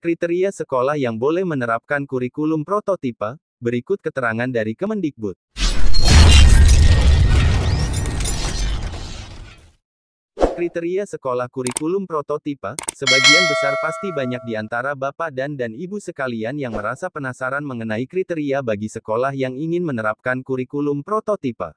Kriteria sekolah yang boleh menerapkan kurikulum prototipe, berikut keterangan dari Kemendikbud. Kriteria sekolah kurikulum prototipe, sebagian besar pasti banyak di antara Bapak dan Ibu sekalian yang merasa penasaran mengenai kriteria bagi sekolah yang ingin menerapkan kurikulum prototipe.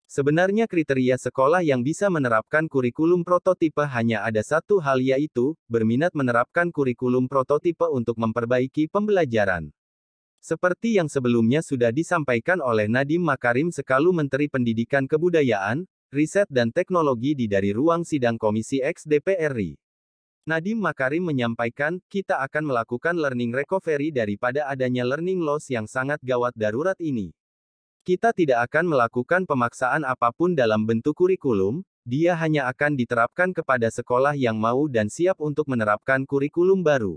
Sebenarnya kriteria sekolah yang bisa menerapkan kurikulum prototipe hanya ada satu hal, yaitu, berminat menerapkan kurikulum prototipe untuk memperbaiki pembelajaran. Seperti yang sebelumnya sudah disampaikan oleh Nadiem Makarim selaku Menteri Pendidikan Kebudayaan, Riset dan Teknologi dari ruang sidang Komisi X DPR RI. Nadiem Makarim menyampaikan, kita akan melakukan learning recovery daripada adanya learning loss yang sangat gawat darurat ini. Kita tidak akan melakukan pemaksaan apapun dalam bentuk kurikulum, dia hanya akan diterapkan kepada sekolah yang mau dan siap untuk menerapkan kurikulum baru.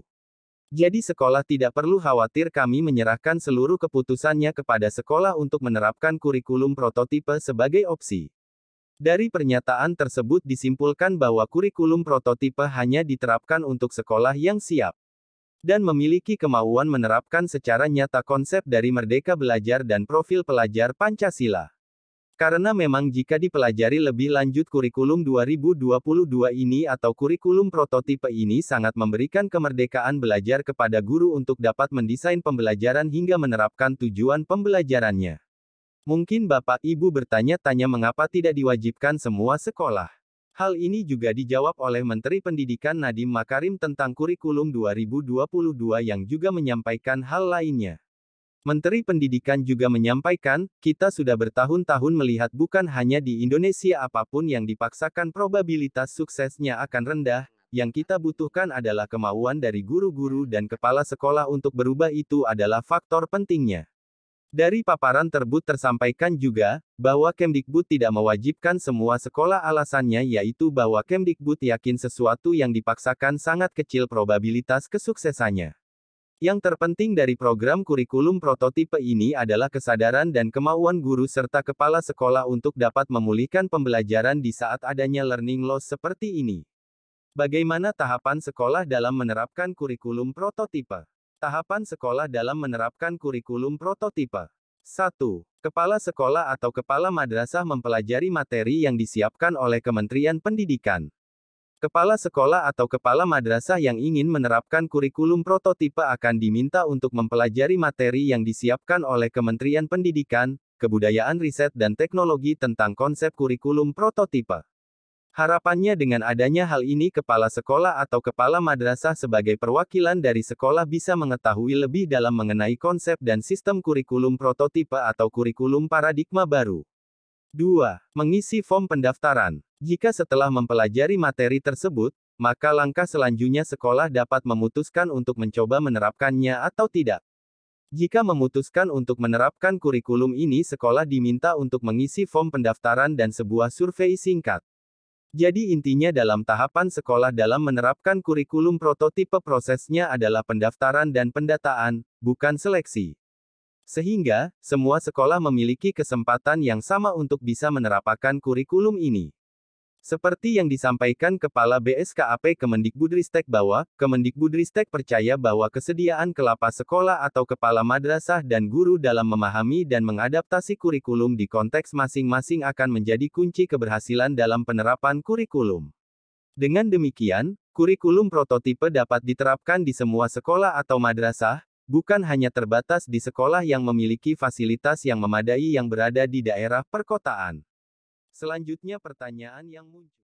Jadi sekolah tidak perlu khawatir, kami menyerahkan seluruh keputusannya kepada sekolah untuk menerapkan kurikulum prototipe sebagai opsi. Dari pernyataan tersebut disimpulkan bahwa kurikulum prototipe hanya diterapkan untuk sekolah yang siap dan memiliki kemauan menerapkan secara nyata konsep dari Merdeka Belajar dan profil pelajar Pancasila. Karena memang jika dipelajari lebih lanjut kurikulum 2022 ini atau kurikulum prototipe ini sangat memberikan kemerdekaan belajar kepada guru untuk dapat mendesain pembelajaran hingga menerapkan tujuan pembelajarannya. Mungkin Bapak Ibu bertanya-tanya mengapa tidak diwajibkan semua sekolah. Hal ini juga dijawab oleh Menteri Pendidikan Nadiem Makarim tentang kurikulum 2022 yang juga menyampaikan hal lainnya. Menteri Pendidikan juga menyampaikan, kita sudah bertahun-tahun melihat bukan hanya di Indonesia apapun yang dipaksakan probabilitas suksesnya akan rendah, yang kita butuhkan adalah kemauan dari guru-guru dan kepala sekolah untuk berubah, itu adalah faktor pentingnya. Dari paparan tersebut tersampaikan juga, bahwa Kemdikbud tidak mewajibkan semua sekolah, alasannya yaitu bahwa Kemdikbud yakin sesuatu yang dipaksakan sangat kecil probabilitas kesuksesannya. Yang terpenting dari program kurikulum prototipe ini adalah kesadaran dan kemauan guru serta kepala sekolah untuk dapat memulihkan pembelajaran di saat adanya learning loss seperti ini. Bagaimana tahapan sekolah dalam menerapkan kurikulum prototipe? Tahapan sekolah dalam menerapkan kurikulum prototipe. 1. Kepala sekolah atau kepala madrasah mempelajari materi yang disiapkan oleh Kementerian Pendidikan. Kepala sekolah atau kepala madrasah yang ingin menerapkan kurikulum prototipe akan diminta untuk mempelajari materi yang disiapkan oleh Kementerian Pendidikan, Kebudayaan, Riset dan Teknologi tentang konsep kurikulum prototipe. Harapannya dengan adanya hal ini kepala sekolah atau kepala madrasah sebagai perwakilan dari sekolah bisa mengetahui lebih dalam mengenai konsep dan sistem kurikulum prototipe atau kurikulum paradigma baru. 2. Mengisi form pendaftaran. Jika setelah mempelajari materi tersebut, maka langkah selanjutnya sekolah dapat memutuskan untuk mencoba menerapkannya atau tidak. Jika memutuskan untuk menerapkan kurikulum ini, sekolah diminta untuk mengisi form pendaftaran dan sebuah survei singkat. Jadi intinya dalam tahapan sekolah dalam menerapkan kurikulum prototipe prosesnya adalah pendaftaran dan pendataan, bukan seleksi. Sehingga, semua sekolah memiliki kesempatan yang sama untuk bisa menerapkan kurikulum ini. Seperti yang disampaikan Kepala BSKAP Kemendikbudristek bahwa, Kemendikbudristek percaya bahwa kesediaan kelapas sekolah atau kepala madrasah dan guru dalam memahami dan mengadaptasi kurikulum di konteks masing-masing akan menjadi kunci keberhasilan dalam penerapan kurikulum. Dengan demikian, kurikulum prototipe dapat diterapkan di semua sekolah atau madrasah, bukan hanya terbatas di sekolah yang memiliki fasilitas yang memadai yang berada di daerah perkotaan. Selanjutnya pertanyaan yang muncul.